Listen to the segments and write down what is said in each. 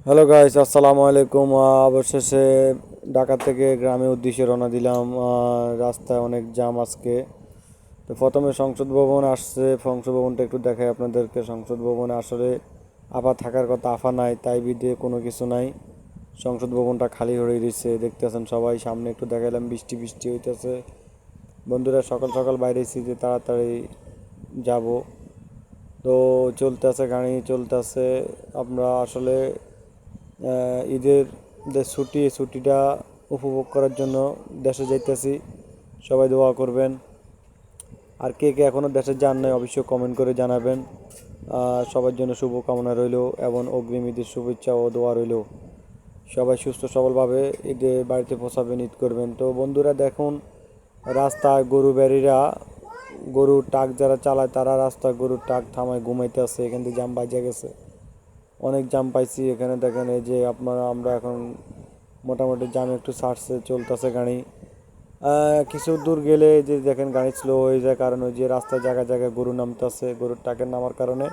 Hello guys, আসসালামু আলাইকুম। অবশেষে ঢাকা থেকে গ্রামের উদ্দেশ্যে রওনা দিলাম। রাস্তায় অনেক জ্যাম আজকে। তো প্রথমে সংসদ ভবন আসছে, সংসদ ভবনটা একটু দেখাই আপনাদেরকে। সংসদ ভবনে আসলে আফা থাকার কথা, আফা নাই, তাই বিদে কোনো কিছু নাই। সংসদ ভবনটা খালি হয়ে রয়েছে, দেখতেছেন সবাই। সামনে একটু দেখাইলাম, বৃষ্টি বৃষ্টি হইতেছে। বন্ধুরা সকাল সকাল বাইরেছি যে তাড়াতাড়ি যাব। তো চলতেছে, গাড়ি চলতেছে। আমরা আসলে ঈদের যে ছুটি, ছুটিটা উপভোগ করার জন্য দেশে যাইতেছি। সবাই দোয়া করবেন। আর কে কে এখনও দেশে যান নাই অবশ্যই কমেন্ট করে জানাবেন। সবার জন্য শুভকামনা রইল এবং অগ্রিম ঈদের শুভেচ্ছা ও দোয়া রইল। সবাই সুস্থ সবলভাবে ঈদে বাড়িতে পৌঁছাবেন, ঈদ করবেন। তো বন্ধুরা দেখুন, রাস্তায় গরু ব্যারিরা, গরুর ট্রাক যারা চালায় তারা রাস্তায় গরুর ট্রাক থামায় ঘুমাইতে আছে। এখান থেকে জাম বাজে গেছে, অনেক জাম পাইছি এখানে। দেখেন এই যে আমরা এখন মোটামুটি জাম একটু ছাড়ছে, চলতেছে গাড়ি। কিছু দূর গেলে যে দেখেন গাড়ি স্লো হয়ে যায়, কারণ ওই যে রাস্তায় জায়গায় জায়গায় গরু নামতেছে। গরুর ট্রাকের নামার কারণে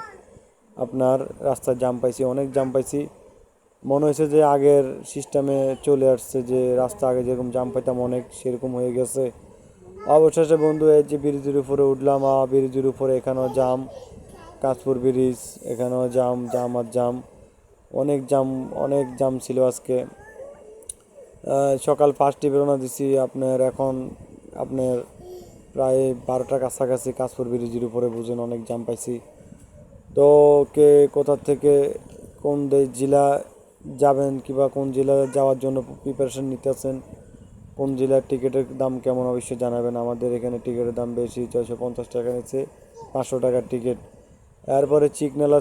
আপনার রাস্তায় জাম পাইছি, অনেক জাম পাইছি। মনে হয়েছে যে আগের সিস্টেমে চলে আসছে, যে রাস্তা আগে যেরকম জাম পাইতাম অনেক, সেরকম হয়ে গেছে। অবশেষে বন্ধু এই যে ব্রিজের উপরে উঠলাম। ব্রিজের উপরে এখানেও জাম, কাঁচপুর ব্রিজ, এখানেও জাম, জাম আর জাম, অনেক জাম, অনেক জাম ছিল আজকে। সকাল 5টায় বেরোনা দিছি আপনার, এখন আপনার প্রায় 12টার কাছাকাছি। কাঁচপুর ব্রিজের উপরে বুঝেন অনেক জাম পাইছি। তো কে কোথা থেকে কোন জেলা যাবেন কিংবা কোন জেলায় যাওয়ার জন্য প্রিপারেশন নিতেছেন, কোন জেলার টিকিটের দাম কেমন অবশ্যই জানাবেন। আমাদের এখানে টিকিটের দাম বেশি, 650 টাকা নিচ্ছে 500 টাকার টিকিট। এরপরে সিগন্যাল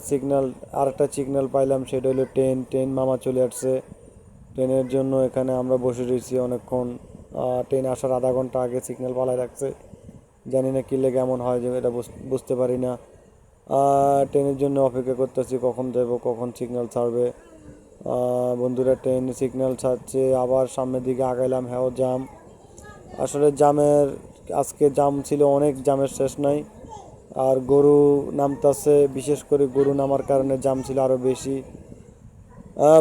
আর একটা সিগন্যাল পাইলাম, সেটা হলো ট্রেন মামা চলে আসছে। ট্রেনের জন্য এখানে আমরা বসে রয়েছি অনেকক্ষণ। ট্রেন আসার আধা ঘন্টা আগে সিগন্যাল পালাই রাখছে। জানি না কী লেগে এমন হয়, যে এটা বুঝতে পারি না। ট্রেনের জন্য অপেক্ষা করতেছি, কখন যাব, কখন সিগন্যাল ছাড়বে। বন্ধুরা ট্রেন সিগন্যাল ছাড়ছে, আবার সামনের দিকে আগাইলাম, হ্যাঁ জাম। আসলে জামের, আজকে জাম ছিল অনেক, জামের শেষ নাই। আর গরু নামতাছে, বিশেষ করে গরু নামার কারণে জাম ছিল আরও বেশি।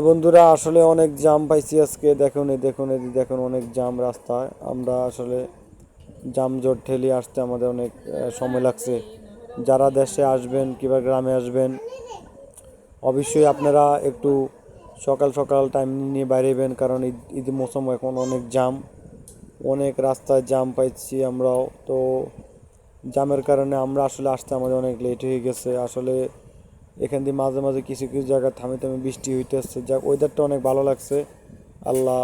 বন্ধুরা আসলে অনেক জাম পাইছি আজকে। দেখুন অনেক জাম রাস্তায়। আমরা আসলে জাম জট ঠেলে আসতে আমাদের অনেক সময় লাগছে। যারা দেশে আসবেন কিংবা গ্রামে আসবেন, অবশ্যই আপনারা একটু সকাল সকাল টাইম নিয়ে বাইরেবেন, কারণ ঈদ মৌসুম, এখন অনেক জাম, অনেক রাস্তায় জাম পাইছি আমরাও। তো জামের কারণে আমরা আসলে আসতে আমাদের অনেক লেট হয়ে গেছে। আসলে এখান দিয়ে মাঝে মাঝে কিছু কিছু জায়গায় থামে থামে বৃষ্টি হইতেছে, যাক ওয়েদারটা অনেক ভালো লাগছে। আল্লাহ